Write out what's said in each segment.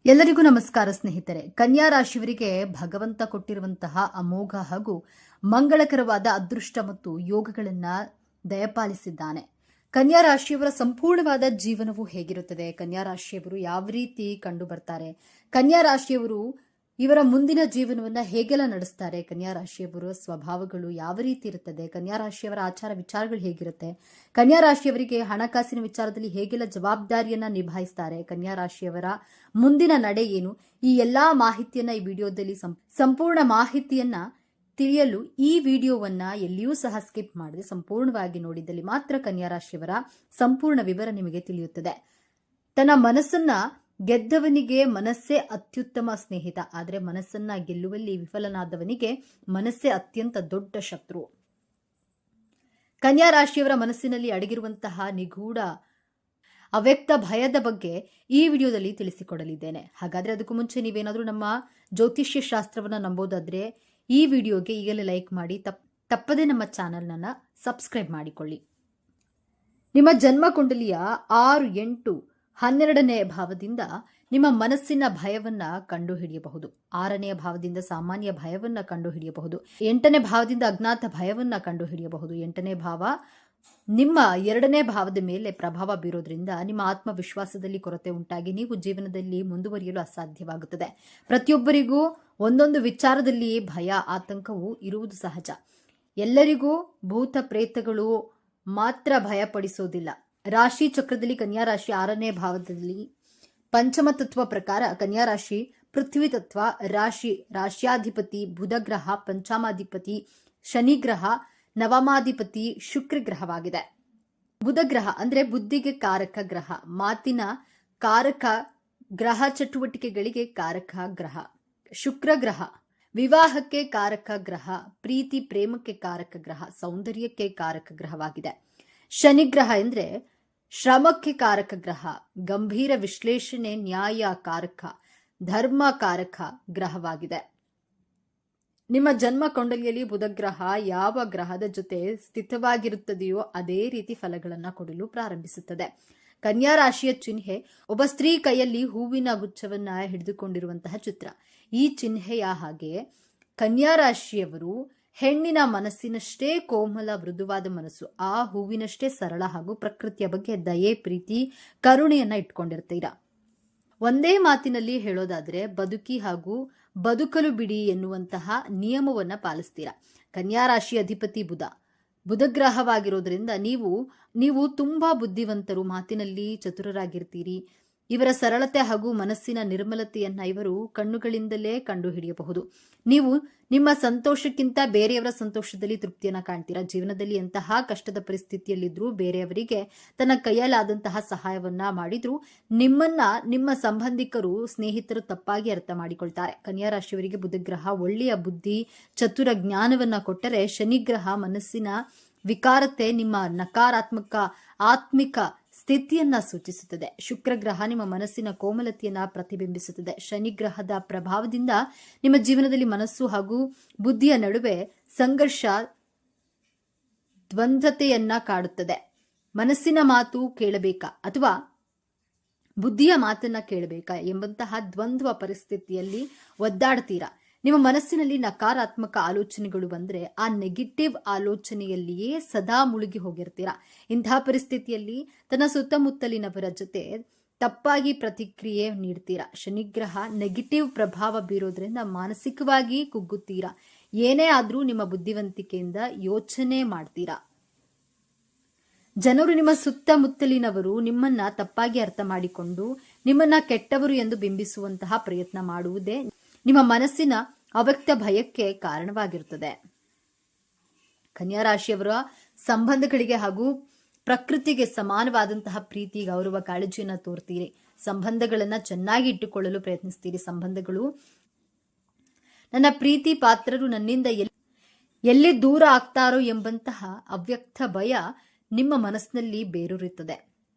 ಎಲ್ಲರಿಗೂ ನಮಸ್ಕಾರ ಸ್ನೇಹಿತರೆ. ಕನ್ಯಾ ರಾಶಿಯವರಿಗೆ ಭಗವಂತ ಕೊಟ್ಟಿರುವಂತಹ ಅಮೋಘ ಹಾಗೂ ಮಂಗಳಕರವಾದ ಅದೃಷ್ಟ ಮತ್ತು ಯೋಗಗಳನ್ನ ದಯಪಾಲಿಸಿದ್ದಾನೆ. ಕನ್ಯಾ ರಾಶಿಯವರ ಸಂಪೂರ್ಣವಾದ ಜೀವನವು ಹೇಗಿರುತ್ತದೆ, ಕನ್ಯಾ ರಾಶಿಯವರು ಯಾವ ರೀತಿ ಕಂಡು ಬರ್ತಾರೆ, ಕನ್ಯಾ ರಾಶಿಯವರು ಇವರ ಮುಂದಿನ ಜೀವನವನ್ನ ಹೇಗೆಲ್ಲ ನಡೆಸ್ತಾರೆ, ಕನ್ಯಾ ರಾಶಿಯವರ ಸ್ವಭಾವಗಳು ಯಾವ ರೀತಿ ಇರುತ್ತದೆ, ಕನ್ಯಾ ರಾಶಿಯವರ ಆಚಾರ ವಿಚಾರಗಳು ಹೇಗಿರುತ್ತೆ, ಕನ್ಯಾ ರಾಶಿಯವರಿಗೆ ಹಣಕಾಸಿನ ವಿಚಾರದಲ್ಲಿ ಹೇಗೆಲ್ಲ ಜವಾಬ್ದಾರಿಯನ್ನ ನಿಭಾಯಿಸ್ತಾರೆ, ಕನ್ಯಾ ರಾಶಿಯವರ ಮುಂದಿನ ನಡೆ ಏನು, ಈ ಎಲ್ಲಾ ಮಾಹಿತಿಯನ್ನ ಈ ವಿಡಿಯೋದಲ್ಲಿ ಸಂಪೂರ್ಣ ಮಾಹಿತಿಯನ್ನ ತಿಳಿಯಲು ಈ ವಿಡಿಯೋವನ್ನ ಎಲ್ಲಿಯೂ ಸಹ ಸ್ಕಿಪ್ ಮಾಡದೆ ಸಂಪೂರ್ಣವಾಗಿ ನೋಡಿದಲ್ಲಿ ಮಾತ್ರ ಕನ್ಯಾ ರಾಶಿಯವರ ಸಂಪೂರ್ಣ ವಿವರ ನಿಮಗೆ ತಿಳಿಯುತ್ತದೆ. ತನ್ನ ಮನಸ್ಸನ್ನ ಗೆದ್ದವನಿಗೆ ಮನಸ್ಸೇ ಅತ್ಯುತ್ತಮ ಸ್ನೇಹಿತ, ಆದರೆ ಮನಸ್ಸನ್ನ ಗೆಲ್ಲುವಲ್ಲಿ ವಿಫಲನಾದವನಿಗೆ ಮನಸ್ಸೇ ಅತ್ಯಂತ ದೊಡ್ಡ ಶತ್ರು. ಕನ್ಯಾ ರಾಶಿಯವರ ಮನಸ್ಸಿನಲ್ಲಿ ಅಡಗಿರುವಂತಹ ನಿಗೂಢ ಅವ್ಯಕ್ತ ಭಯದ ಬಗ್ಗೆ ಈ ವಿಡಿಯೋದಲ್ಲಿ ತಿಳಿಸಿಕೊಡಲಿದ್ದೇನೆ. ಹಾಗಾದ್ರೆ ಅದಕ್ಕೂ ಮುಂಚೆ ನೀವೇನಾದ್ರೂ ನಮ್ಮ ಜ್ಯೋತಿಷ್ಯ ಶಾಸ್ತ್ರವನ್ನ ನಂಬೋದಾದ್ರೆ ಈ ವಿಡಿಯೋಗೆ ಈಗಲೇ ಲೈಕ್ ಮಾಡಿ, ತಪ್ಪದೆ ನಮ್ಮ ಚಾನೆಲ್ನ ಸಬ್ಸ್ಕ್ರೈಬ್ ಮಾಡಿಕೊಳ್ಳಿ. ನಿಮ್ಮ ಜನ್ಮ ಕುಂಡಲಿಯ 6, 8, 12ನೇ ಭಾವದಿಂದ ನಿಮ್ಮ ಮನಸ್ಸಿನ ಭಯವನ್ನ ಕಂಡುಹಿಡಿಯಬಹುದು. 6ನೇ ಭಾವದಿಂದ ಸಾಮಾನ್ಯ ಭಯವನ್ನ ಕಂಡುಹಿಡಿಯಬಹುದು. 8ನೇ ಭಾವದಿಂದ ಅಜ್ಞಾತ ಭಯವನ್ನ ಕಂಡುಹಿಡಿಯಬಹುದು. 8ನೇ ಭಾವ ನಿಮ್ಮ 2ನೇ ಭಾವದ ಮೇಲೆ ಪ್ರಭಾವ ಬೀರೋದ್ರಿಂದ ನಿಮ್ಮ ಆತ್ಮವಿಶ್ವಾಸದಲ್ಲಿ ಕೊರತೆ ಉಂಟಾಗಿ ನೀವು ಜೀವನದಲ್ಲಿ ಮುಂದುವರಿಯಲು ಅಸಾಧ್ಯವಾಗುತ್ತದೆ. ಪ್ರತಿಯೊಬ್ಬರಿಗೂ ಒಂದೊಂದು ವಿಚಾರದಲ್ಲಿ ಭಯ, ಆತಂಕವು ಇರುವುದು ಸಹಜ. ಎಲ್ಲರಿಗೂ ಭೂತ ಪ್ರೇತಗಳು ಮಾತ್ರ ಭಯಪಡಿಸೋದಿಲ್ಲ. ರಾಶಿ ಚಕ್ರದಲ್ಲಿ ಕನ್ಯಾ ರಾಶಿ 6ನೇ ಭಾವದಲ್ಲಿ ಪಂಚಮ ತತ್ವ ಪ್ರಕಾರ ಕನ್ಯಾ ರಾಶಿ ಪೃಥ್ವಿ ತತ್ವ, ರಾಶ್ಯಾಧಿಪತಿ ಬುಧ ಗ್ರಹ, ಪಂಚಮಾಧಿಪತಿ ಶನಿ ಗ್ರಹ, ನವಮಾಧಿಪತಿ ಶುಕ್ರ ಗ್ರಹವಾಗಿದೆ. ಬುಧ ಗ್ರಹ ಅಂದ್ರೆ ಬುದ್ಧಿಗೆ ಕಾರಕ ಗ್ರಹ, ಮಾತಿನ ಕಾರಕ ಗ್ರಹ, ಚಟುವಟಿಕೆಗಳಿಗೆ ಕಾರಕ ಗ್ರಹ. ಶುಕ್ರ ಗ್ರಹ ವಿವಾಹಕ್ಕೆ ಕಾರಕ ಗ್ರಹ, ಪ್ರೀತಿ ಪ್ರೇಮಕ್ಕೆ ಕಾರಕ ಗ್ರಹ, ಸೌಂದರ್ಯಕ್ಕೆ ಕಾರಕ ಗ್ರಹವಾಗಿದೆ. ಶನಿಗ್ರಹ ಅಂದ್ರೆ ಶ್ರಮಕ್ಕೆ ಕಾರಕ ಗ್ರಹ, ಗಂಭೀರ ವಿಶ್ಲೇಷಣೆ, ನ್ಯಾಯ ಕಾರಕ, ಧರ್ಮ ಕಾರಕ ಗ್ರಹವಾಗಿದೆ. ನಿಮ್ಮ ಜನ್ಮ ಕುಂಡಲಿಯಲ್ಲಿ ಬುಧಗ್ರಹ ಯಾವ ಗ್ರಹದ ಜೊತೆ ಸ್ಥಿತವಾಗಿರುತ್ತದೆಯೋ ಅದೇ ರೀತಿ ಫಲಗಳನ್ನು ಕೊಡಲು ಪ್ರಾರಂಭಿಸುತ್ತದೆ. ಕನ್ಯಾ ರಾಶಿಯ ಚಿಹ್ನೆ ಒಬ್ಬ ಸ್ತ್ರೀ ಕೈಯಲ್ಲಿ ಹೂವಿನ ಗುಚ್ಛವನ್ನ ಹಿಡಿದುಕೊಂಡಿರುವಂತಹ ಚಿತ್ರ. ಈ ಚಿಹ್ನೆಯ ಹಾಗೆ ಕನ್ಯಾ ರಾಶಿಯವರು ಹೆಣ್ಣಿನ ಮನಸ್ಸಿನಷ್ಟೇ ಕೋಮಲ ಮೃದುವಾದ ಮನಸ್ಸು, ಆ ಹೂವಿನಷ್ಟೇ ಸರಳ ಹಾಗೂ ಪ್ರಕೃತಿಯ ಬಗ್ಗೆ ದಯೆ, ಪ್ರೀತಿ, ಕರುಣೆಯನ್ನ ಇಟ್ಕೊಂಡಿರ್ತೀರಾ. ಒಂದೇ ಮಾತಿನಲ್ಲಿ ಹೇಳೋದಾದ್ರೆ ಬದುಕಿ ಹಾಗೂ ಬದುಕಲು ಬಿಡಿ ಎನ್ನುವಂತಹ ನಿಯಮವನ್ನ ಪಾಲಿಸ್ತೀರಾ. ಕನ್ಯಾ ರಾಶಿ ಅಧಿಪತಿ ಬುಧಗ್ರಹವಾಗಿರೋದ್ರಿಂದ ನೀವು ತುಂಬಾ ಬುದ್ಧಿವಂತರು, ಮಾತಿನಲ್ಲಿ ಚತುರರಾಗಿರ್ತೀರಿ. ಇವರ ಸರಳತೆ ಹಾಗೂ ಮನಸ್ಸಿನ ನಿರ್ಮಲತೆಯನ್ನ ಇವರು ಕಣ್ಣುಗಳಿಂದಲೇ ಕಂಡುಹಿಡಿಯಬಹುದು. ನೀವು ನಿಮ್ಮ ಸಂತೋಷಕ್ಕಿಂತ ಬೇರೆಯವರ ಸಂತೋಷದಲ್ಲಿ ತೃಪ್ತಿಯನ್ನ ಕಾಣ್ತೀರಾ. ಜೀವನದಲ್ಲಿ ಎಂತಹ ಕಷ್ಟದ ಪರಿಸ್ಥಿತಿಯಲ್ಲಿದ್ರೂ ಬೇರೆಯವರಿಗೆ ತನ್ನ ಕೈಯಲ್ಲಾದಂತಹ ಸಹಾಯವನ್ನ ಮಾಡಿದ್ರು ನಿಮ್ಮನ್ನ ನಿಮ್ಮ ಸಂಬಂಧಿಕರು, ಸ್ನೇಹಿತರು ತಪ್ಪಾಗಿ ಅರ್ಥ ಮಾಡಿಕೊಳ್ತಾರೆ. ಕನ್ಯಾ ರಾಶಿಯವರಿಗೆ ಬುಧಗ್ರಹ ಒಳ್ಳೆಯ ಬುದ್ಧಿ, ಚತುರ ಜ್ಞಾನವನ್ನ ಕೊಟ್ಟರೆ, ಶನಿಗ್ರಹ ಮನಸ್ಸಿನ ವಿಕಾರತೆ, ನಿಮ್ಮ ನಕಾರಾತ್ಮಕ ಆತ್ಮಿಕ ಸ್ಥಿತಿಯನ್ನ ಸೂಚಿಸುತ್ತದೆ. ಶುಕ್ರ ಗ್ರಹ ನಿಮ್ಮ ಮನಸ್ಸಿನ ಕೋಮಲತೆಯನ್ನ ಪ್ರತಿಬಿಂಬಿಸುತ್ತದೆ. ಶನಿಗ್ರಹದ ಪ್ರಭಾವದಿಂದ ನಿಮ್ಮ ಜೀವನದಲ್ಲಿ ಮನಸ್ಸು ಹಾಗೂ ಬುದ್ಧಿಯ ನಡುವೆ ಸಂಘರ್ಷ, ದ್ವಂದ್ವತೆಯನ್ನ ಕಾಡುತ್ತದೆ. ಮನಸ್ಸಿನ ಮಾತು ಕೇಳಬೇಕಾ ಅಥವಾ ಬುದ್ಧಿಯ ಮಾತನ್ನ ಕೇಳಬೇಕಾ ಎಂಬಂತಹ ದ್ವಂದ್ವ ಪರಿಸ್ಥಿತಿಯಲ್ಲಿ ಒದ್ದಾಡ್ತೀರಾ. ನಿಮ್ಮ ಮನಸ್ಸಿನಲ್ಲಿ ನಕಾರಾತ್ಮಕ ಆಲೋಚನೆಗಳು ಬಂದ್ರೆ ಆ ನೆಗೆಟಿವ್ ಆಲೋಚನೆಯಲ್ಲಿಯೇ ಸದಾ ಮುಳುಗಿ ಹೋಗಿರ್ತೀರಾ. ಇಂತಹ ಪರಿಸ್ಥಿತಿಯಲ್ಲಿ ತನ್ನ ಸುತ್ತಮುತ್ತಲಿನವರ ಜೊತೆ ತಪ್ಪಾಗಿ ಪ್ರತಿಕ್ರಿಯೆ ನೀಡ್ತೀರಾ. ಶನಿಗ್ರಹ ನೆಗೆಟಿವ್ ಪ್ರಭಾವ ಬೀರೋದ್ರಿಂದ ಮಾನಸಿಕವಾಗಿ ಕುಗ್ಗುತ್ತೀರಾ. ಏನೇ ಆದ್ರೂ ನಿಮ್ಮ ಬುದ್ಧಿವಂತಿಕೆಯಿಂದ ಯೋಚನೆ ಮಾಡ್ತೀರಾ. ಜನರು, ನಿಮ್ಮ ಸುತ್ತಮುತ್ತಲಿನವರು ನಿಮ್ಮನ್ನ ತಪ್ಪಾಗಿ ಅರ್ಥ ಮಾಡಿಕೊಂಡು ನಿಮ್ಮನ್ನ ಕೆಟ್ಟವರು ಎಂದು ಬಿಂಬಿಸುವಂತಹ ಪ್ರಯತ್ನ ಮಾಡುವುದೇ ನಿಮ್ಮ ಮನಸ್ಸಿನ ಅವ್ಯಕ್ತ ಭಯಕ್ಕೆ ಕಾರಣವಾಗಿರುತ್ತದೆ. ಕನ್ಯಾ ರಾಶಿಯವರ ಸಂಬಂಧಗಳಿಗೆ ಹಾಗೂ ಪ್ರಕೃತಿಗೆ ಸಮಾನವಾದಂತಹ ಪ್ರೀತಿ, ಗೌರವ, ಕಾಳಜಿಯನ್ನ ತೋರ್ತೀರಿ. ಸಂಬಂಧಗಳನ್ನ ಚೆನ್ನಾಗಿ ಇಟ್ಟುಕೊಳ್ಳಲು ಪ್ರಯತ್ನಿಸ್ತೀರಿ. ಸಂಬಂಧಗಳು, ನನ್ನ ಪ್ರೀತಿ ಪಾತ್ರರು ನನ್ನಿಂದ ಎಲ್ಲಿ ದೂರ ಆಗ್ತಾರೋ ಎಂಬಂತಹ ಅವ್ಯಕ್ತ ಭಯ ನಿಮ್ಮ ಮನಸ್ಸಿನಲ್ಲಿ ಬೇರೂರುತ್ತದೆ.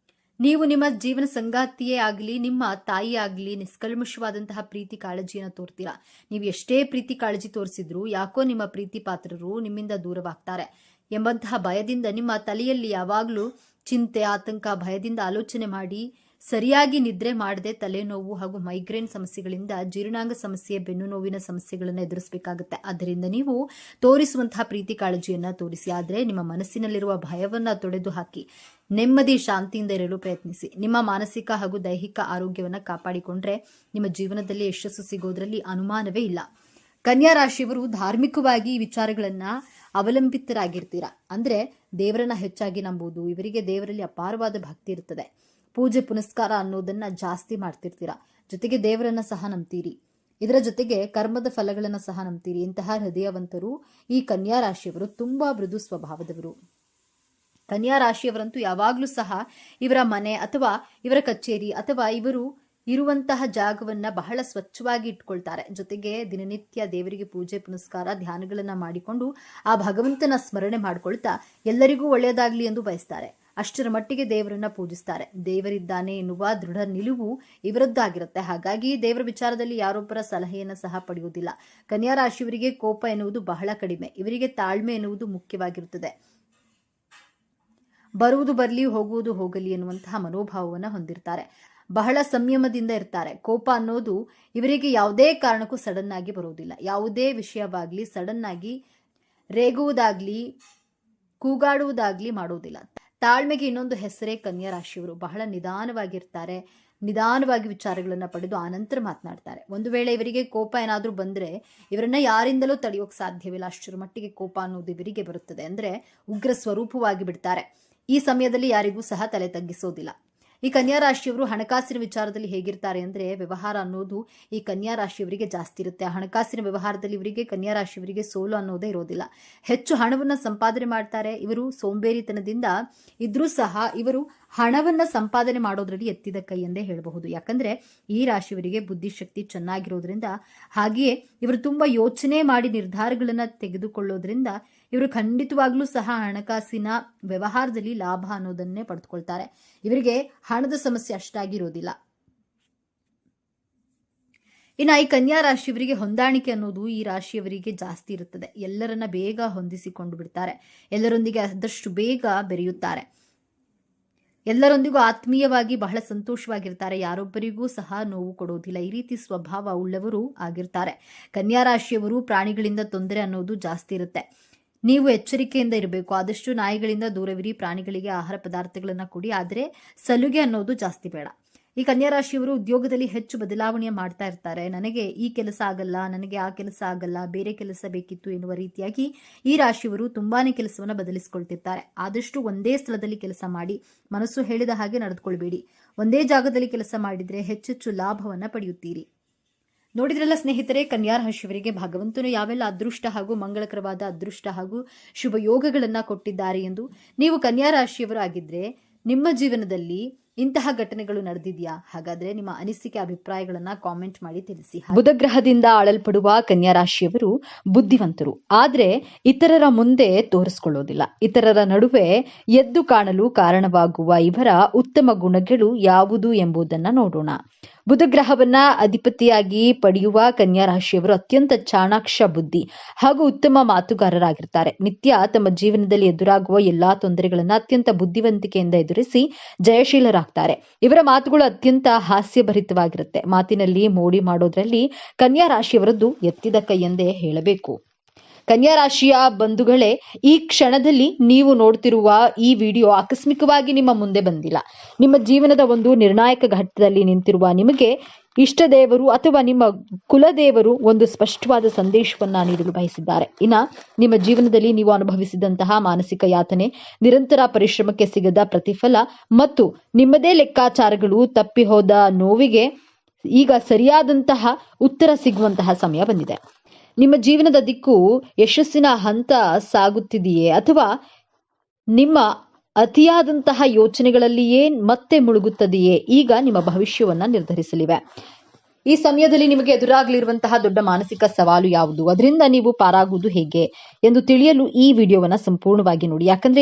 ನೀವು ನಿಮ್ಮ ಜೀವನ ಸಂಗಾತಿಯೇ ಆಗಲಿ, ನಿಮ್ಮ ತಾಯಿ ಆಗಲಿ ನಿಷ್ಕಲ್ಮಶವಾದಂತಹ ಪ್ರೀತಿ ಕಾಳಜಿಯನ್ನು ತೋರ್ತೀರಾ. ನೀವು ಎಷ್ಟೇ ಪ್ರೀತಿ ಕಾಳಜಿ ತೋರಿಸಿದ್ರು ಯಾಕೋ ನಿಮ್ಮ ಪ್ರೀತಿ ಪಾತ್ರರು ನಿಮ್ಮಿಂದ ದೂರವಾಗ್ತಾರೆ ಎಂಬಂತಹ ಭಯದಿಂದ ನಿಮ್ಮ ತಲೆಯಲ್ಲಿ ಯಾವಾಗಲೂ ಚಿಂತೆ, ಆತಂಕ, ಭಯದಿಂದ ಆಲೋಚನೆ ಮಾಡಿ ಸರಿಯಾಗಿ ನಿದ್ರೆ ಮಾಡದೆ ತಲೆನೋವು ಹಾಗೂ ಮೈಗ್ರೇನ್ ಸಮಸ್ಯೆಗಳಿಂದ ಜೀರ್ಣಾಂಗ ಸಮಸ್ಯೆ, ಬೆನ್ನು ನೋವಿನ ಸಮಸ್ಯೆಗಳನ್ನು ಎದುರಿಸಬೇಕಾಗುತ್ತೆ. ಆದ್ದರಿಂದ ನೀವು ತೋರಿಸುವಂತಹ ಪ್ರೀತಿ ಕಾಳಜಿಯನ್ನ ತೋರಿಸಿ. ಆದರೆ ನಿಮ್ಮ ಮನಸ್ಸಿನಲ್ಲಿರುವ ಭಯವನ್ನ ತೊಡೆದು ಹಾಕಿ ನೆಮ್ಮದಿ ಶಾಂತಿಯಿಂದ ಇರಲು ಪ್ರಯತ್ನಿಸಿ. ನಿಮ್ಮ ಮಾನಸಿಕ ಹಾಗೂ ದೈಹಿಕ ಆರೋಗ್ಯವನ್ನು ಕಾಪಾಡಿಕೊಂಡ್ರೆ ನಿಮ್ಮ ಜೀವನದಲ್ಲಿ ಯಶಸ್ಸು ಸಿಗೋದ್ರಲ್ಲಿ ಅನುಮಾನವೇ ಇಲ್ಲ. ಕನ್ಯಾ ರಾಶಿಯವರು ಧಾರ್ಮಿಕವಾಗಿ ವಿಚಾರಗಳನ್ನ ಅವಲಂಬಿತರಾಗಿರ್ತೀರಾ. ಅಂದ್ರೆ ದೇವರನ್ನ ಹೆಚ್ಚಾಗಿ ನಂಬುವುದು, ಇವರಿಗೆ ದೇವರಲ್ಲಿ ಅಪಾರವಾದ ಭಕ್ತಿ ಇರ್ತದೆ. ಪೂಜೆ ಪುನಸ್ಕಾರ ಅನ್ನೋದನ್ನ ಜಾಸ್ತಿ ಮಾಡ್ತಿರ್ತೀರಾ. ಜೊತೆಗೆ ದೇವರನ್ನ ಸಹ ನಂಬ್ತೀರಿ. ಇದರ ಜೊತೆಗೆ ಕರ್ಮದ ಫಲಗಳನ್ನ ಸಹ ನಂಬ್ತೀರಿ. ಇಂತಹ ಹೃದಯವಂತರು ಈ ಕನ್ಯಾ ರಾಶಿಯವರು ತುಂಬಾ ಮೃದು ಸ್ವಭಾವದವರು. ಕನ್ಯಾ ರಾಶಿಯವರಂತೂ ಯಾವಾಗಲೂ ಸಹ ಇವರ ಮನೆ ಅಥವಾ ಇವರ ಕಚೇರಿ ಅಥವಾ ಇವರು ಇರುವಂತಹ ಜಾಗವನ್ನ ಬಹಳ ಸ್ವಚ್ಛವಾಗಿ ಇಟ್ಕೊಳ್ತಾರೆ. ಜೊತೆಗೆ ದಿನನಿತ್ಯ ದೇವರಿಗೆ ಪೂಜೆ ಪುನಸ್ಕಾರ ಧ್ಯಾನಗಳನ್ನ ಮಾಡಿಕೊಂಡು ಆ ಭಗವಂತನ ಸ್ಮರಣೆ ಮಾಡ್ಕೊಳ್ತಾ ಎಲ್ಲರಿಗೂ ಒಳ್ಳೆಯದಾಗ್ಲಿ ಎಂದು ಬಯಸ್ತಾರೆ. ಅಷ್ಟರ ಮಟ್ಟಿಗೆ ದೇವರನ್ನ ಪೂಜಿಸ್ತಾರೆ. ದೇವರಿದ್ದಾನೆ ಎನ್ನುವ ದೃಢ ನಿಲುವು ಇವರದ್ದಾಗಿರುತ್ತೆ. ಹಾಗಾಗಿ ದೇವರ ವಿಚಾರದಲ್ಲಿ ಯಾರೊಬ್ಬರ ಸಲಹೆಯನ್ನು ಸಹ ಪಡೆಯುವುದಿಲ್ಲ. ಕನ್ಯಾ ರಾಶಿಯವರಿಗೆ ಕೋಪ ಎನ್ನುವುದು ಬಹಳ ಕಡಿಮೆ. ಇವರಿಗೆ ತಾಳ್ಮೆ ಎನ್ನುವುದು ಮುಖ್ಯವಾಗಿರುತ್ತದೆ. ಬರುವುದು ಬರಲಿ, ಹೋಗುವುದು ಹೋಗಲಿ ಎನ್ನುವಂತಹ ಮನೋಭಾವವನ್ನು ಹೊಂದಿರ್ತಾರೆ. ಬಹಳ ಸಂಯಮದಿಂದ ಇರ್ತಾರೆ. ಕೋಪ ಅನ್ನೋದು ಇವರಿಗೆ ಯಾವುದೇ ಕಾರಣಕ್ಕೂ ಸಡನ್ ಆಗಿ ಬರುವುದಿಲ್ಲ. ಯಾವುದೇ ವಿಷಯವಾಗ್ಲಿ ಸಡನ್ ಆಗಿ ರೇಗುವುದಾಗ್ಲಿ ಕೂಗಾಡುವುದಾಗ್ಲಿ ಮಾಡುವುದಿಲ್ಲ. ತಾಳ್ಮೆಗೆ ಇನ್ನೊಂದು ಹೆಸರೇ ಕನ್ಯಾ ರಾಶಿಯವರು. ಬಹಳ ನಿಧಾನವಾಗಿರ್ತಾರೆ. ನಿಧಾನವಾಗಿ ವಿಚಾರಗಳನ್ನ ಪಡೆದು ಆನಂತರ ಮಾತನಾಡ್ತಾರೆ. ಒಂದು ವೇಳೆ ಇವರಿಗೆ ಕೋಪ ಏನಾದ್ರೂ ಬಂದ್ರೆ ಇವರನ್ನ ಯಾರಿಂದಲೂ ತಡೆಯೋಕ್ ಸಾಧ್ಯವಿಲ್ಲ. ಅಷ್ಟರ ಮಟ್ಟಿಗೆ ಕೋಪ ಅನ್ನೋದು ಇವರಿಗೆ ಬರುತ್ತದೆ. ಅಂದ್ರೆ ಉಗ್ರ ಸ್ವರೂಪವಾಗಿ ಬಿಡ್ತಾರೆ. ಈ ಸಮಯದಲ್ಲಿ ಯಾರಿಗೂ ಸಹ ತಲೆ ತಗ್ಗಿಸೋದಿಲ್ಲ. ಈ ಕನ್ಯಾ ರಾಶಿಯವರು ಹಣಕಾಸಿನ ವಿಚಾರದಲ್ಲಿ ಹೇಗಿರ್ತಾರೆ ಅಂದ್ರೆ ವ್ಯವಹಾರ ಅನ್ನೋದು ಈ ಕನ್ಯಾ ರಾಶಿಯವರಿಗೆ ಜಾಸ್ತಿ ಇರುತ್ತೆ. ಆ ಹಣಕಾಸಿನ ವ್ಯವಹಾರದಲ್ಲಿ ಇವರಿಗೆ ಕನ್ಯಾ ರಾಶಿಯವರಿಗೆ ಸೋಲು ಅನ್ನೋದೇ ಇರೋದಿಲ್ಲ. ಹೆಚ್ಚು ಹಣವನ್ನ ಸಂಪಾದನೆ ಮಾಡ್ತಾರೆ. ಇವರು ಸೋಂಬೇರಿತನದಿಂದ ಇದ್ರೂ ಸಹ ಇವರು ಹಣವನ್ನ ಸಂಪಾದನೆ ಮಾಡೋದ್ರಲ್ಲಿ ಎತ್ತಿದ ಕೈ ಎಂದೇ ಹೇಳಬಹುದು. ಯಾಕಂದ್ರೆ ಈ ರಾಶಿಯವರಿಗೆ ಬುದ್ಧಿಶಕ್ತಿ ಚೆನ್ನಾಗಿರೋದ್ರಿಂದ, ಹಾಗೆಯೇ ಇವರು ತುಂಬಾ ಯೋಚನೆ ಮಾಡಿ ನಿರ್ಧಾರಗಳನ್ನ ತೆಗೆದುಕೊಳ್ಳೋದ್ರಿಂದ ಇವರು ಖಂಡಿತವಾಗ್ಲೂ ಸಹ ಹಣಕಾಸಿನ ವ್ಯವಹಾರದಲ್ಲಿ ಲಾಭ ಅನ್ನೋದನ್ನೇ ಪಡೆದುಕೊಳ್ತಾರೆ. ಇವರಿಗೆ ಹಣದ ಸಮಸ್ಯೆ ಅಷ್ಟಾಗಿರೋದಿಲ್ಲ. ಇನ್ನು ಈ ಕನ್ಯಾ ರಾಶಿಯವರಿಗೆ ಹೊಂದಾಣಿಕೆ ಅನ್ನೋದು ಈ ರಾಶಿಯವರಿಗೆ ಜಾಸ್ತಿ ಇರುತ್ತದೆ. ಎಲ್ಲರನ್ನ ಬೇಗ ಹೊಂದಿಸಿಕೊಂಡು ಬಿಡ್ತಾರೆ. ಎಲ್ಲರೊಂದಿಗೆ ಆದಷ್ಟು ಬೇಗ ಬೆರೆಯುತ್ತಾರೆ. ಎಲ್ಲರೊಂದಿಗೂ ಆತ್ಮೀಯವಾಗಿ ಬಹಳ ಸಂತೋಷವಾಗಿರ್ತಾರೆ. ಯಾರೊಬ್ಬರಿಗೂ ಸಹ ನೋವು ಕೊಡೋದಿಲ್ಲ. ಈ ರೀತಿ ಸ್ವಭಾವ ಉಳ್ಳವರು ಆಗಿರ್ತಾರೆ. ಕನ್ಯಾ ರಾಶಿಯವರು ಪ್ರಾಣಿಗಳಿಂದ ತೊಂದರೆ ಅನ್ನೋದು ಜಾಸ್ತಿ ಇರುತ್ತೆ. ನೀವು ಎಚ್ಚರಿಕೆಯಿಂದ ಇರಬೇಕು. ಆದಷ್ಟು ನಾಯಿಗಳಿಂದ ದೂರವಿರಿ. ಪ್ರಾಣಿಗಳಿಗೆ ಆಹಾರ ಪದಾರ್ಥಗಳನ್ನ ಕೊಡಿ. ಆದರೆ ಸಲುಗೆ ಅನ್ನೋದು ಜಾಸ್ತಿ ಬೇಡ. ಈ ಕನ್ಯಾ ರಾಶಿಯವರು ಉದ್ಯೋಗದಲ್ಲಿ ಹೆಚ್ಚು ಬದಲಾವಣೆ ಮಾಡ್ತಾ ಇರ್ತಾರೆ. ನನಗೆ ಈ ಕೆಲಸ ಆಗಲ್ಲ, ನನಗೆ ಆ ಕೆಲಸ ಆಗಲ್ಲ, ಬೇರೆ ಕೆಲಸ ಬೇಕಿತ್ತು ಎನ್ನುವ ರೀತಿಯಾಗಿ ಈ ರಾಶಿಯವರು ತುಂಬಾನೇ ಕೆಲಸವನ್ನ ಬದಲಿಸಿಕೊಳ್ತಿರ್ತಾರೆ. ಆದಷ್ಟು ಒಂದೇ ಸ್ಥಳದಲ್ಲಿ ಕೆಲಸ ಮಾಡಿ. ಮನಸ್ಸು ಹೇಳಿದ ಹಾಗೆ ನಡೆದುಕೊಳ್ಬೇಡಿ. ಒಂದೇ ಜಾಗದಲ್ಲಿ ಕೆಲಸ ಮಾಡಿದ್ರೆ ಹೆಚ್ಚೆಚ್ಚು ಲಾಭವನ್ನ ಪಡೆಯುತ್ತೀರಿ. ನೋಡಿದ್ರಲ್ಲ ಸ್ನೇಹಿತರೆ, ಕನ್ಯಾ ರಾಶಿಯವರಿಗೆ ಭಗವಂತನು ಯಾವೆಲ್ಲ ಅದೃಷ್ಟ ಹಾಗೂ ಮಂಗಳಕರವಾದ ಅದೃಷ್ಟ ಹಾಗೂ ಶುಭ ಯೋಗಗಳನ್ನ ಕೊಟ್ಟಿದ್ದಾರೆ ಎಂದು. ನೀವು ಕನ್ಯಾ ರಾಶಿಯವರು ಆಗಿದ್ರೆ ನಿಮ್ಮ ಜೀವನದಲ್ಲಿ ಇಂತಹ ಘಟನೆಗಳು ನಡೆದಿದೆಯಾ? ಹಾಗಾದ್ರೆ ನಿಮ್ಮ ಅನಿಸಿಕೆ ಅಭಿಪ್ರಾಯಗಳನ್ನ ಕಾಮೆಂಟ್ ಮಾಡಿ ತಿಳಿಸಿ. ಬುಧ ಗ್ರಹದಿಂದ ಆಳಲ್ಪಡುವ ಕನ್ಯಾ ರಾಶಿಯವರು ಬುದ್ಧಿವಂತರು, ಆದ್ರೆ ಇತರರ ಮುಂದೆ ತೋರಿಸಿಕೊಳ್ಳೋದಿಲ್ಲ. ಇತರರ ನಡುವೆ ಎದ್ದು ಕಾಣಲು ಕಾರಣವಾಗುವ ಇವರ ಉತ್ತಮ ಗುಣಗಳು ಯಾವುದು ಎಂಬುದನ್ನ ನೋಡೋಣ. ಬುಧ ಗ್ರಹವನ್ನ ಅಧಿಪತಿಯಾಗಿ ಪಡೆಯುವ ಕನ್ಯಾ ರಾಶಿಯವರು ಅತ್ಯಂತ ಚಾಣಾಕ್ಷ ಬುದ್ಧಿ ಹಾಗೂ ಉತ್ತಮ ಮಾತುಗಾರರಾಗಿರ್ತಾರೆ. ನಿತ್ಯ ತಮ್ಮ ಜೀವನದಲ್ಲಿ ಎದುರಾಗುವ ಎಲ್ಲಾ ತೊಂದರೆಗಳನ್ನ ಅತ್ಯಂತ ಬುದ್ಧಿವಂತಿಕೆಯಿಂದ ಎದುರಿಸಿ ಜಯಶೀಲರಾಗ್ತಾರೆ. ಇವರ ಮಾತುಗಳು ಅತ್ಯಂತ ಹಾಸ್ಯಭರಿತವಾಗಿರುತ್ತೆ. ಮಾತಿನಲ್ಲಿ ಮೋಡಿ ಮಾಡೋದ್ರಲ್ಲಿ ಕನ್ಯಾ ರಾಶಿಯವರದ್ದು ಎತ್ತಿದ ಕೈ ಎಂದೇ ಹೇಳಬೇಕು. ಕನ್ಯಾ ರಾಶಿಯ ಬಂಧುಗಳೇ, ಈ ಕ್ಷಣದಲ್ಲಿ ನೀವು ನೋಡ್ತಿರುವ ಈ ವಿಡಿಯೋ ಆಕಸ್ಮಿಕವಾಗಿ ನಿಮ್ಮ ಮುಂದೆ ಬಂದಿಲ್ಲ. ನಿಮ್ಮ ಜೀವನದ ಒಂದು ನಿರ್ಣಾಯಕ ಘಟ್ಟದಲ್ಲಿ ನಿಂತಿರುವ ನಿಮಗೆ ಇಷ್ಟ ದೇವರು ಅಥವಾ ನಿಮ್ಮ ಕುಲದೇವರು ಒಂದು ಸ್ಪಷ್ಟವಾದ ಸಂದೇಶವನ್ನ ನೀಡಲು ಬಯಸಿದ್ದಾರೆ. ನಿಮ್ಮ ಜೀವನದಲ್ಲಿ ನೀವು ಅನುಭವಿಸಿದಂತಹ ಮಾನಸಿಕ ಯಾತನೆ, ನಿರಂತರ ಪರಿಶ್ರಮಕ್ಕೆ ಸಿಗದ ಪ್ರತಿಫಲ ಮತ್ತು ನಿಮ್ಮದೇ ಲೆಕ್ಕಾಚಾರಗಳು ತಪ್ಪಿ ಹೋದ ನೋವಿಗೆ ಈಗ ಸರಿಯಾದಂತಹ ಉತ್ತರ ಸಿಗುವಂತಹ ಸಮಯ ಬಂದಿದೆ. ನಿಮ್ಮ ಜೀವನದ ದಿಕ್ಕು ಯಶಸ್ಸಿನ ಹಂತ ಸಾಗುತ್ತಿದೆಯೇ ಅಥವಾ ನಿಮ್ಮ ಅತಿಯಾದಂತಹ ಯೋಚನೆಗಳಲ್ಲಿಯೇ ಮತ್ತೆ ಮುಳುಗುತ್ತದೆಯೇ? ಈಗ ನಿಮ್ಮ ಭವಿಷ್ಯವನ್ನ ನಿರ್ಧರಿಸಲಿವೆ. ಈ ಸಮಯದಲ್ಲಿ ನಿಮಗೆ ಎದುರಾಗಲಿರುವಂತಹ ದೊಡ್ಡ ಮಾನಸಿಕ ಸವಾಲು ಯಾವುದು, ಅದರಿಂದ ನೀವು ಪಾರಾಗುವುದು ಹೇಗೆ ಎಂದು ತಿಳಿಯಲು ಈ ವಿಡಿಯೋವನ್ನ ಸಂಪೂರ್ಣವಾಗಿ ನೋಡಿ. ಯಾಕಂದ್ರೆ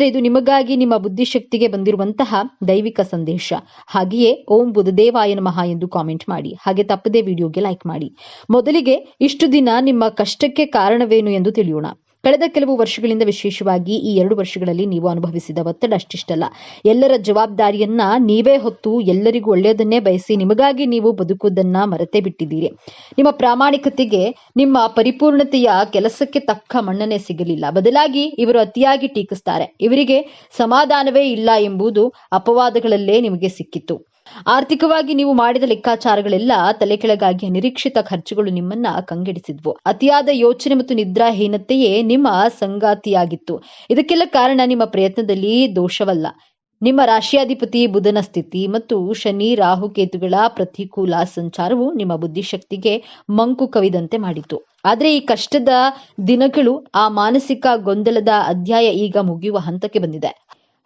ಇದು ನಿಮಗಾಗಿ ನಿಮ್ಮ ಬುದ್ಧಿಶಕ್ತಿಗೆ ಬಂದಿರುವಂತಹ ದೈವಿಕ ಸಂದೇಶ. ಹಾಗೆಯೇ ಓಂ ಬುಧದೇವಾಯ ನಮಃ ಎಂದು ಕಾಮೆಂಟ್ ಮಾಡಿ. ಹಾಗೆ ತಪ್ಪದೇ ವಿಡಿಯೋಗೆ ಲೈಕ್ ಮಾಡಿ. ಮೊದಲಿಗೆ ಇಷ್ಟು ದಿನ ನಿಮ್ಮ ಕಷ್ಟಕ್ಕೆ ಕಾರಣವೇನು ಎಂದು ತಿಳಿಯೋಣ. ಕಳೆದ ಕೆಲವು ವರ್ಷಗಳಿಂದ, ವಿಶೇಷವಾಗಿ ಈ 2 ವರ್ಷಗಳಲ್ಲಿ ನೀವು ಅನುಭವಿಸಿದ ಒತ್ತಡ ಅಷ್ಟಿಷ್ಟಲ್ಲ. ಎಲ್ಲರ ಜವಾಬ್ದಾರಿಯನ್ನ ನೀವೇ ಹೊತ್ತು ಎಲ್ಲರಿಗೂ ಒಳ್ಳೆಯದನ್ನೇ ಬಯಸಿ ನಿಮಗಾಗಿ ನೀವು ಬದುಕುವುದನ್ನ ಮರೆತೇ ಬಿಟ್ಟಿದ್ದೀರಿ. ನಿಮ್ಮ ಪ್ರಾಮಾಣಿಕತೆಗೆ, ನಿಮ್ಮ ಪರಿಪೂರ್ಣತೆಯ ಕೆಲಸಕ್ಕೆ ತಕ್ಕ ಮನ್ನಣೆ ಸಿಗಲಿಲ್ಲ. ಬದಲಾಗಿ ಇವರು ಅತಿಯಾಗಿ ಟೀಕಿಸ್ತಾರೆ. ಇವರಿಗೆ ಸಮಾಧಾನವೇ ಇಲ್ಲ ಎಂಬುದು ಅಪವಾದಗಳಲ್ಲೇ ನಿಮಗೆ ಸಿಕ್ಕಿತ್ತು. ಆರ್ಥಿಕವಾಗಿ ನೀವು ಮಾಡಿದ ಲೆಕ್ಕಾಚಾರಗಳೆಲ್ಲ ತಲೆಕೆಳಗಾಗಿ ಅನಿರೀಕ್ಷಿತ ಖರ್ಚುಗಳು ನಿಮ್ಮನ್ನ ಕಂಗೆಡಿಸಿದ್ವು. ಅತಿಯಾದ ಯೋಚನೆ ಮತ್ತು ನಿದ್ರಾಹೀನತೆಯೇ ನಿಮ್ಮ ಸಂಗಾತಿಯಾಗಿತ್ತು. ಇದಕ್ಕೆಲ್ಲ ಕಾರಣ ನಿಮ್ಮ ಪ್ರಯತ್ನದಲ್ಲಿ ದೋಷವಲ್ಲ, ನಿಮ್ಮ ರಾಶಿಯಾಧಿಪತಿ ಬುಧನ ಸ್ಥಿತಿ ಮತ್ತು ಶನಿ ರಾಹುಕೇತುಗಳ ಪ್ರತಿಕೂಲ ಸಂಚಾರವು ನಿಮ್ಮ ಬುದ್ಧಿಶಕ್ತಿಗೆ ಮಂಕು ಕವಿದಂತೆ ಮಾಡಿತು. ಆದ್ರೆ ಈ ಕಷ್ಟದ ದಿನಗಳು, ಆ ಮಾನಸಿಕ ಗೊಂದಲದ ಅಧ್ಯಾಯ ಈಗ ಮುಗಿಯುವ ಹಂತಕ್ಕೆ ಬಂದಿದೆ.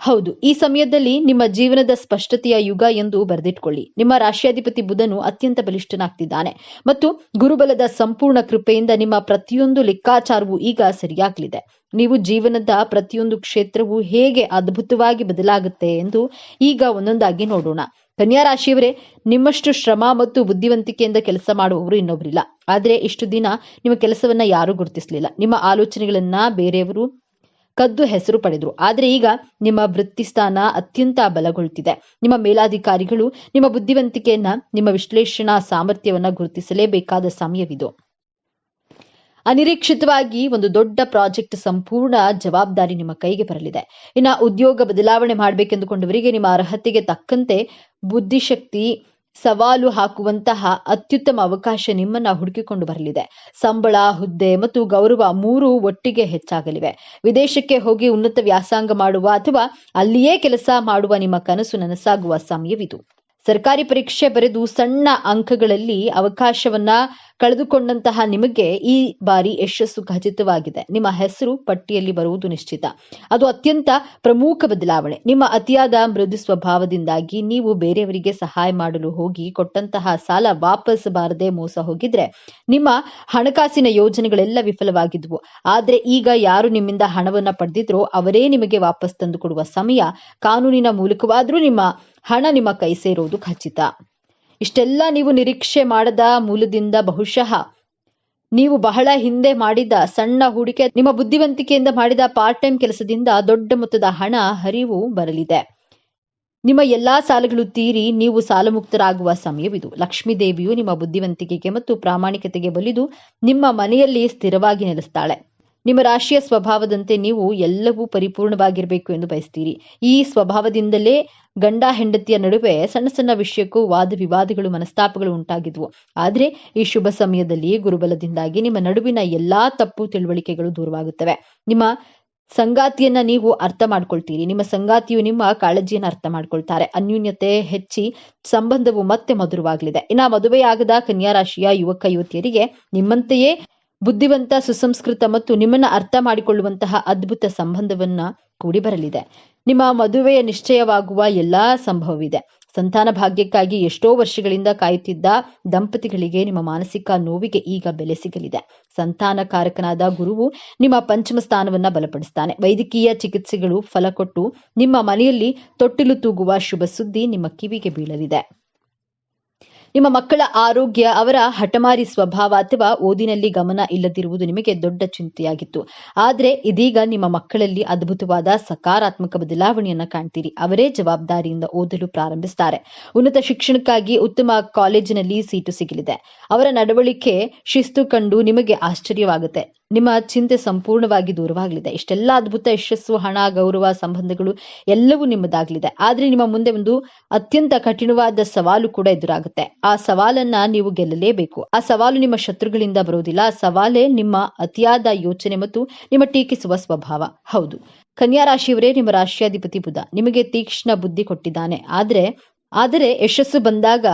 ಹೌದು, ಈ ಸಮಯದಲ್ಲಿ ನಿಮ್ಮ ಜೀವನದ ಸ್ಪಷ್ಟತೆಯ ಯುಗ ಎಂದು ಬರೆದಿಟ್ಕೊಳ್ಳಿ. ನಿಮ್ಮ ರಾಶಿಯಾಧಿಪತಿ ಬುಧನು ಅತ್ಯಂತ ಬಲಿಷ್ಠನಾಗ್ತಿದ್ದಾನೆ ಮತ್ತು ಗುರುಬಲದ ಸಂಪೂರ್ಣ ಕೃಪೆಯಿಂದ ನಿಮ್ಮ ಪ್ರತಿಯೊಂದು ಲೆಕ್ಕಾಚಾರವೂ ಈಗ ಸರಿಯಾಗಲಿದೆ. ನೀವು ಜೀವನದ ಪ್ರತಿಯೊಂದು ಕ್ಷೇತ್ರವು ಹೇಗೆ ಅದ್ಭುತವಾಗಿ ಬದಲಾಗುತ್ತೆ ಎಂದು ಈಗ ಒಂದೊಂದಾಗಿ ನೋಡೋಣ. ಕನ್ಯಾ ರಾಶಿಯವರೇ, ನಿಮ್ಮಷ್ಟು ಶ್ರಮ ಮತ್ತು ಬುದ್ಧಿವಂತಿಕೆಯಿಂದ ಕೆಲಸ ಮಾಡುವವರು ಇನ್ನೊಬ್ಬರಿಲ್ಲ. ಆದ್ರೆ ಇಷ್ಟು ದಿನ ನಿಮ್ಮ ಕೆಲಸವನ್ನ ಯಾರೂ ಗುರುತಿಸಲಿಲ್ಲ. ನಿಮ್ಮ ಆಲೋಚನೆಗಳನ್ನ ಬೇರೆಯವರು ಕದ್ದು ಹೆಸರು ಪಡೆದ್ರು. ಆದ್ರೆ ಈಗ ನಿಮ್ಮ ವೃತ್ತಿ ಸ್ಥಾನ ಅತ್ಯಂತ ಬಲಗೊಳ್ತಿದೆ. ನಿಮ್ಮ ಮೇಲಾಧಿಕಾರಿಗಳು ನಿಮ್ಮ ಬುದ್ಧಿವಂತಿಕೆಯನ್ನ, ನಿಮ್ಮ ವಿಶ್ಲೇಷಣಾ ಸಾಮರ್ಥ್ಯವನ್ನ ಗುರುತಿಸಲೇಬೇಕಾದ ಸಮಯವಿದು. ಅನಿರೀಕ್ಷಿತವಾಗಿ ಒಂದು ದೊಡ್ಡ ಪ್ರಾಜೆಕ್ಟ್ ಸಂಪೂರ್ಣ ಜವಾಬ್ದಾರಿ ನಿಮ್ಮ ಕೈಗೆ ಬರಲಿದೆ. ಇನ್ನು ಉದ್ಯೋಗ ಬದಲಾವಣೆ ಮಾಡಬೇಕೆಂದುಕೊಂಡವರಿಗೆ ನಿಮ್ಮ ಅರ್ಹತೆಗೆ ತಕ್ಕಂತೆ ಬುದ್ಧಿಶಕ್ತಿ ಸವಾಲು ಹಾಕುವಂತಹ ಅತ್ಯುತ್ತಮ ಅವಕಾಶ ನಿಮ್ಮನ್ನ ಹುಡುಕಿಕೊಂಡು ಬರಲಿದೆ. ಸಂಬಳ, ಹುದ್ದೆ ಮತ್ತು ಗೌರವ 3 ಒಟ್ಟಿಗೆ ಹೆಚ್ಚಾಗಲಿವೆ. ವಿದೇಶಕ್ಕೆ ಹೋಗಿ ಉನ್ನತ ವ್ಯಾಸಂಗ ಮಾಡುವ ಅಥವಾ ಅಲ್ಲಿಯೇ ಕೆಲಸ ಮಾಡುವ ನಿಮ್ಮ ಕನಸು ನನಸಾಗುವ ಸಮಯವಿದು. ಸರ್ಕಾರಿ ಪರೀಕ್ಷೆ ಬರೆದು ಸಣ್ಣ ಅಂಕಗಳಲ್ಲಿ ಅವಕಾಶವನ್ನ ಕಳೆದುಕೊಂಡಂತಹ ನಿಮಗೆ ಈ ಬಾರಿ ಯಶಸ್ಸು ಖಚಿತವಾಗಿದೆ. ನಿಮ್ಮ ಹೆಸರು ಪಟ್ಟಿಯಲ್ಲಿ ಬರುವುದು ನಿಶ್ಚಿತ. ಅದು ಅತ್ಯಂತ ಪ್ರಮುಖ ಬದಲಾವಣೆ. ನಿಮ್ಮ ಅತಿಯಾದ ಮೃದು ಸ್ವಭಾವದಿಂದಾಗಿ ನೀವು ಬೇರೆಯವರಿಗೆ ಸಹಾಯ ಮಾಡಲು ಹೋಗಿ ಕೊಟ್ಟಂತಹ ಸಾಲ ವಾಪಸ್ ಬಾರದೆ ಮೋಸ ಹೋಗಿದ್ರೆ ನಿಮ್ಮ ಹಣಕಾಸಿನ ಯೋಜನೆಗಳೆಲ್ಲ ವಿಫಲವಾಗಿದ್ವು. ಆದ್ರೆ ಈಗ ಯಾರು ನಿಮ್ಮಿಂದ ಹಣವನ್ನ ಪಡೆದಿದ್ರೋ ಅವರೇ ನಿಮಗೆ ವಾಪಸ್ ತಂದು ಕೊಡುವ ಸಮಯ. ಕಾನೂನಿನ ಮೂಲಕವಾದ್ರೂ ನಿಮ್ಮ ಹಣ ನಿಮ್ಮ ಕೈ ಸೇರೋದು ಖಚಿತ. ಇಷ್ಟೆಲ್ಲ ನೀವು ನಿರೀಕ್ಷೆ ಮಾಡದ ಮೂಲದಿಂದ ಬಹುಶಃ ನೀವು ಬಹಳ ಹಿಂದೆ ಮಾಡಿದ ಸಣ್ಣ ಹೂಡಿಕೆ, ನಿಮ್ಮ ಬುದ್ಧಿವಂತಿಕೆಯಿಂದ ಮಾಡಿದ ಪಾರ್ಟ್ ಟೈಮ್ ಕೆಲಸದಿಂದ ದೊಡ್ಡ ಮೊತ್ತದ ಹಣ ಹರಿವು ಬರಲಿದೆ. ನಿಮ್ಮ ಎಲ್ಲಾ ಸಾಲಗಳು ತೀರಿ ನೀವು ಸಾಲ ಮುಕ್ತರಾಗುವ ಸಮಯವಿದು. ಲಕ್ಷ್ಮೀ ದೇವಿಯು ನಿಮ್ಮ ಬುದ್ಧಿವಂತಿಕೆಗೆ ಮತ್ತು ಪ್ರಾಮಾಣಿಕತೆಗೆ ಬಲಿದು ನಿಮ್ಮ ಮನೆಯಲ್ಲಿ ಸ್ಥಿರವಾಗಿ ನೆಲೆಸ್ತಾಳೆ. ನಿಮ್ಮ ರಾಶಿಯ ಸ್ವಭಾವದಂತೆ ನೀವು ಎಲ್ಲವೂ ಪರಿಪೂರ್ಣವಾಗಿರಬೇಕು ಎಂದು ಬಯಸ್ತೀರಿ. ಈ ಸ್ವಭಾವದಿಂದಲೇ ಗಂಡ ಹೆಂಡತಿಯ ನಡುವೆ ಸಣ್ಣ ಸಣ್ಣ ವಿಷಯಕ್ಕೂ ವಾದ ವಿವಾದಗಳು, ಮನಸ್ತಾಪಗಳು ಉಂಟಾಗಿದ್ವು. ಆದ್ರೆ ಈ ಶುಭ ಸಮಯದಲ್ಲಿ ಗುರುಬಲದಿಂದಾಗಿ ನಿಮ್ಮ ನಡುವಿನ ಎಲ್ಲಾ ತಪ್ಪು ತಿಳುವಳಿಕೆಗಳು ದೂರವಾಗುತ್ತವೆ. ನಿಮ್ಮ ಸಂಗಾತಿಯನ್ನ ನೀವು ಅರ್ಥ ಮಾಡ್ಕೊಳ್ತೀರಿ. ನಿಮ್ಮ ಸಂಗಾತಿಯು ನಿಮ್ಮ ಕಾಳಜಿಯನ್ನು ಅರ್ಥ ಮಾಡ್ಕೊಳ್ತಾರೆ. ಅನ್ಯೂನ್ಯತೆ ಹೆಚ್ಚಿ ಸಂಬಂಧವು ಮತ್ತೆ ಮಧುರವಾಗಲಿದೆ. ಇನ್ನು ಮದುವೆಯಾಗದ ಕನ್ಯಾ ರಾಶಿಯ ಯುವಕ ಯುವತಿಯರಿಗೆ ನಿಮ್ಮಂತೆಯೇ ಬುದ್ಧಿವಂತ, ಸುಸಂಸ್ಕೃತ ಮತ್ತು ನಿಮ್ಮನ್ನ ಅರ್ಥ ಮಾಡಿಕೊಳ್ಳುವಂತಹ ಅದ್ಭುತ ಸಂಬಂಧವನ್ನ ಕೂಡಿ ಬರಲಿದೆ. ನಿಮ್ಮ ಮದುವೆಯ ನಿಶ್ಚಯವಾಗುವ ಎಲ್ಲಾ ಸಂಭವವಿದೆ. ಸಂತಾನ ಭಾಗ್ಯಕ್ಕಾಗಿ ಎಷ್ಟೋ ವರ್ಷಗಳಿಂದ ಕಾಯುತ್ತಿದ್ದ ದಂಪತಿಗಳಿಗೆ ನಿಮ್ಮ ಮಾನಸಿಕ ನೋವಿಗೆ ಈಗ ಬೆಲೆ ಸಿಗಲಿದೆ. ಸಂತಾನಕಾರಕನಾದ ಗುರುವು ನಿಮ್ಮ ಪಂಚಮ ಸ್ಥಾನವನ್ನ ಬಲಪಡಿಸ್ತಾನೆ. ವೈದ್ಯಕೀಯ ಚಿಕಿತ್ಸೆಗಳು ಫಲ ಕೊಟ್ಟು ನಿಮ್ಮ ಮನೆಯಲ್ಲಿ ತೊಟ್ಟಿಲು ತೂಗುವ ಶುಭ ಸುದ್ದಿ ನಿಮ್ಮ ಕಿವಿಗೆ ಬೀಳಲಿದೆ. ನಿಮ್ಮ ಮಕ್ಕಳ ಆರೋಗ್ಯ, ಅವರ ಹಠಮಾರಿ ಸ್ವಭಾವ ಅಥವಾ ಓದಿನಲ್ಲಿ ಗಮನ ಇಲ್ಲದಿರುವುದು ನಿಮಗೆ ದೊಡ್ಡ ಚಿಂತೆಯಾಗಿತ್ತು. ಆದ್ರೆ ಇದೀಗ ನಿಮ್ಮ ಮಕ್ಕಳಲ್ಲಿ ಅದ್ಭುತವಾದ ಸಕಾರಾತ್ಮಕ ಬದಲಾವಣೆಯನ್ನ ಕಾಣ್ತೀರಿ. ಅವರೇ ಜವಾಬ್ದಾರಿಯಿಂದ ಓದಲು ಪ್ರಾರಂಭಿಸ್ತಾರೆ. ಉನ್ನತ ಶಿಕ್ಷಣಕ್ಕಾಗಿ ಉತ್ತಮ ಕಾಲೇಜಿನಲ್ಲಿ ಸೀಟು ಸಿಗಲಿದೆ. ಅವರ ನಡವಳಿಕೆ, ಶಿಸ್ತು ಕಂಡು ನಿಮಗೆ ಆಶ್ಚರ್ಯವಾಗುತ್ತೆ. ನಿಮ್ಮ ಚಿಂತೆ ಸಂಪೂರ್ಣವಾಗಿ ದೂರವಾಗಲಿದೆ. ಇಷ್ಟೆಲ್ಲ ಅದ್ಭುತ ಯಶಸ್ಸು, ಹಣ, ಗೌರವ, ಸಂಬಂಧಗಳು ಎಲ್ಲವೂ ನಿಮ್ಮದಾಗಲಿದೆ. ಆದ್ರೆ ನಿಮ್ಮ ಮುಂದೆ ಒಂದು ಅತ್ಯಂತ ಕಠಿಣವಾದ ಸವಾಲು ಕೂಡ ಎದುರಾಗುತ್ತೆ. ಆ ಸವಾಲನ್ನ ನೀವು ಗೆಲ್ಲಲೇಬೇಕು. ಆ ಸವಾಲು ನಿಮ್ಮ ಶತ್ರುಗಳಿಂದ ಬರೋದಿಲ್ಲ. ಆ ಸವಾಲೇ ನಿಮ್ಮ ಅತಿಯಾದ ಯೋಚನೆ ಮತ್ತು ನಿಮ್ಮ ಟೀಕಿಸುವ ಸ್ವಭಾವ. ಹೌದು, ಕನ್ಯಾ ರಾಶಿಯವರೇ, ನಿಮ್ಮ ರಾಶಿಯಾಧಿಪತಿ ಬುಧ ನಿಮಗೆ ತೀಕ್ಷ್ಣ ಬುದ್ಧಿ ಕೊಟ್ಟಿದ್ದಾನೆ. ಆದರೆ ಯಶಸ್ಸು ಬಂದಾಗ,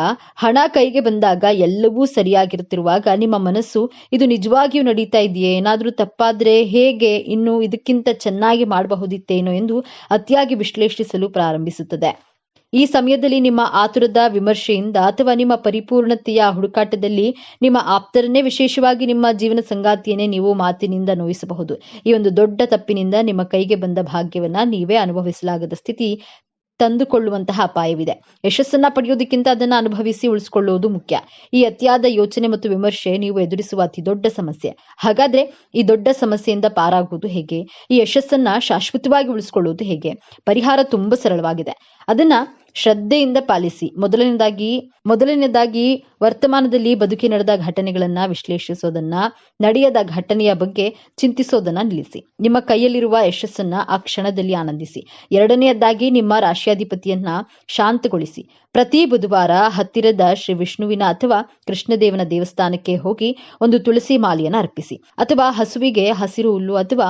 ಹಣ ಕೈಗೆ ಬಂದಾಗ, ಎಲ್ಲವೂ ಸರಿಯಾಗಿರುತ್ತಿರುವಾಗ ನಿಮ್ಮ ಮನಸ್ಸು ಇದು ನಿಜವಾಗಿಯೂ ನಡೀತಾ ಇದೆಯೇ, ಏನಾದ್ರೂ ತಪ್ಪಾದ್ರೆ ಹೇಗೆ, ಇನ್ನು ಇದಕ್ಕಿಂತ ಚೆನ್ನಾಗಿ ಮಾಡಬಹುದಿತ್ತೇನೋ ಎಂದು ಅತಿಯಾಗಿ ವಿಶ್ಲೇಷಿಸಲು ಪ್ರಾರಂಭಿಸುತ್ತದೆ. ಈ ಸಮಯದಲ್ಲಿ ನಿಮ್ಮ ಆತುರದ ವಿಮರ್ಶೆಯಿಂದ ಅಥವಾ ನಿಮ್ಮ ಪರಿಪೂರ್ಣತೆಯ ಹುಡುಕಾಟದಲ್ಲಿ ನಿಮ್ಮ ಆಪ್ತರನ್ನೇ, ವಿಶೇಷವಾಗಿ ನಿಮ್ಮ ಜೀವನ ಸಂಗಾತಿಯನ್ನೇ ನೀವು ಮಾತಿನಿಂದ ನೋಯಿಸಬಹುದು. ಈ ಒಂದು ದೊಡ್ಡ ತಪ್ಪಿನಿಂದ ನಿಮ್ಮ ಕೈಗೆ ಬಂದ ಭಾಗ್ಯವನ್ನ ನೀವೇ ಅನುಭವಿಸಲಾಗದ ಸ್ಥಿತಿ ತಂದುಕೊಳ್ಳುವಂತಹ ಅಪಾಯವಿದೆ. ಯಶಸ್ಸನ್ನ ಪಡೆಯೋದಕ್ಕಿಂತ ಅದನ್ನ ಅನುಭವಿಸಿ ಉಳಿಸಿಕೊಳ್ಳುವುದು ಮುಖ್ಯ. ಈ ಅತಿಯಾದ ಯೋಚನೆ ಮತ್ತು ವಿಮರ್ಶೆ ನೀವು ಎದುರಿಸುವ ಅತಿ ದೊಡ್ಡ ಸಮಸ್ಯೆ. ಹಾಗಾದ್ರೆ ಈ ದೊಡ್ಡ ಸಮಸ್ಯೆಯಿಂದ ಪಾರಾಗುವುದು ಹೇಗೆ? ಈ ಯಶಸ್ಸನ್ನ ಶಾಶ್ವತವಾಗಿ ಉಳಿಸಿಕೊಳ್ಳುವುದು ಹೇಗೆ? ಪರಿಹಾರ ತುಂಬಾ ಸರಳವಾಗಿದೆ. ಅದನ್ನ ಶ್ರದ್ಧೆಯಿಂದ ಪಾಲಿಸಿ. ಮೊದಲನೇದಾಗಿ ವರ್ತಮಾನದಲ್ಲಿ ಬದುಕಿ ನಡೆದ ಘಟನೆಗಳನ್ನ ವಿಶ್ಲೇಷಿಸೋದನ್ನ, ನಡೆಯದ ಘಟನೆಯ ಬಗ್ಗೆ ಚಿಂತಿಸೋದನ್ನ ನಿಲ್ಲಿಸಿ. ನಿಮ್ಮ ಕೈಯಲ್ಲಿರುವ ಯಶಸ್ಸನ್ನ ಆ ಕ್ಷಣದಲ್ಲಿ ಆನಂದಿಸಿ. ಎರಡನೆಯದಾಗಿ ನಿಮ್ಮ ರಾಶಿಯಾಧಿಪತಿಯನ್ನ ಶಾಂತಗೊಳಿಸಿ. ಪ್ರತಿ ಬುಧವಾರ ಹತ್ತಿರದ ಶ್ರೀ ವಿಷ್ಣುವಿನ ಅಥವಾ ಕೃಷ್ಣದೇವನ ದೇವಸ್ಥಾನಕ್ಕೆ ಹೋಗಿ ಒಂದು ತುಳಸಿ ಮಾಲೆಯನ್ನು ಅರ್ಪಿಸಿ, ಅಥವಾ ಹಸುವಿಗೆ ಹಸಿರು ಹುಲ್ಲು ಅಥವಾ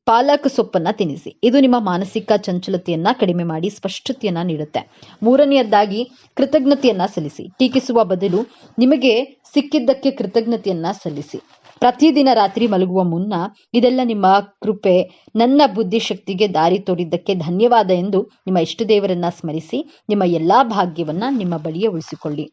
ಪಾಲಕ್ ಸೊಪ್ಪನ್ನ ತಿನ್ನಿಸಿ. ಇದು ನಿಮ್ಮ ಮಾನಸಿಕ ಚಂಚಲತೆಯನ್ನ ಕಡಿಮೆ ಮಾಡಿ ಸ್ಪಷ್ಟತೆಯನ್ನ ನೀಡುತ್ತೆ. ಮೂರನೆಯದಾಗಿ ಕೃತಜ್ಞತೆಯನ್ನ ಸಲ್ಲಿಸಿ. ಟೀಕಿಸುವ ಬದಲು ನಿಮಗೆ ಸಿಕ್ಕಿದ್ದಕ್ಕೆ ಕೃತಜ್ಞತೆಯನ್ನ ಸಲ್ಲಿಸಿ. ಪ್ರತಿದಿನ ರಾತ್ರಿ ಮಲಗುವ ಮುನ್ನ ಇದೆಲ್ಲ ನಿಮ್ಮ ಕೃಪೆ, ನನ್ನ ಬುದ್ಧಿಶಕ್ತಿಗೆ ದಾರಿ ತೋರಿದ್ದಕ್ಕೆ ಧನ್ಯವಾದ ಎಂದು ನಿಮ್ಮ ಇಷ್ಟದೇವರನ್ನ ಸ್ಮರಿಸಿ ನಿಮ್ಮ ಎಲ್ಲಾ ಭಾಗ್ಯವನ್ನ ನಿಮ್ಮ ಬಳಿಯೇ ಉಳಿಸಿಕೊಳ್ಳಿ.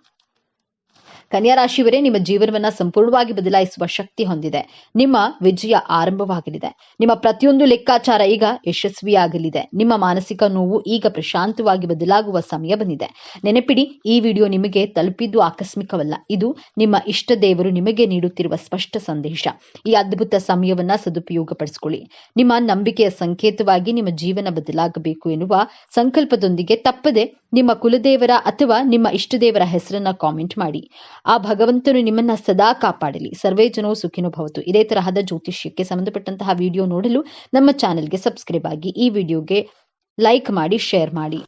ಕನ್ಯಾ ರಾಶಿಯವರೇ, ನಿಮ್ಮ ಜೀವನವನ್ನ ಸಂಪೂರ್ಣವಾಗಿ ಬದಲಾಯಿಸುವ ಶಕ್ತಿ ಹೊಂದಿದೆ. ನಿಮ್ಮ ವಿಜಯ ಆರಂಭವಾಗಲಿದೆ. ನಿಮ್ಮ ಪ್ರತಿಯೊಂದು ಲೆಕ್ಕಾಚಾರ ಈಗ ಯಶಸ್ವಿಯಾಗಲಿದೆ. ನಿಮ್ಮ ಮಾನಸಿಕ ನೋವು ಈಗ ಪ್ರಶಾಂತವಾಗಿ ಬದಲಾಗುವ ಸಮಯ ಬಂದಿದೆ. ನೆನಪಿಡಿ, ಈ ವಿಡಿಯೋ ನಿಮಗೆ ತಲುಪಿದ್ದು ಆಕಸ್ಮಿಕವಲ್ಲ. ಇದು ನಿಮ್ಮ ಇಷ್ಟ ದೇವರು ನಿಮಗೆ ನೀಡುತ್ತಿರುವ ಸ್ಪಷ್ಟ ಸಂದೇಶ. ಈ ಅದ್ಭುತ ಸಮಯವನ್ನ ಸದುಪಯೋಗಪಡಿಸಿಕೊಳ್ಳಿ. ನಿಮ್ಮ ನಂಬಿಕೆಯ ಸಂಕೇತವಾಗಿ ನಿಮ್ಮ ಜೀವನ ಬದಲಾಗಬೇಕು ಎನ್ನುವ ಸಂಕಲ್ಪದೊಂದಿಗೆ ತಪ್ಪದೆ ನಿಮ್ಮ ಕುಲದೇವರ ಅಥವಾ ನಿಮ್ಮ ಇಷ್ಟ ದೇವರ ಹೆಸರನ್ನ ಕಾಮೆಂಟ್ ಮಾಡಿ. ಆ ಭಗವಂತನು ನಿಮ್ಮನ್ನ ಸದಾ ಕಾಪಾಡಲಿ. ಸರ್ವೇ ಜನೋ ಸುಖಿನೋ ಭವತು. ಇದೇ ತರಹದ ಜ್ಯೋತಿಷ್ಯಕ್ಕೆ ಸಂಬಂಧಪಟ್ಟಂತಹ ವಿಡಿಯೋ ನೋಡಲು ನಮ್ಮ ಚಾನೆಲ್ಗೆ ಸಬ್ಸ್ಕ್ರೈಬ್ ಆಗಿ, ಈ ವಿಡಿಯೋಗೆ ಲೈಕ್ ಮಾಡಿ, ಶೇರ್ ಮಾಡಿ.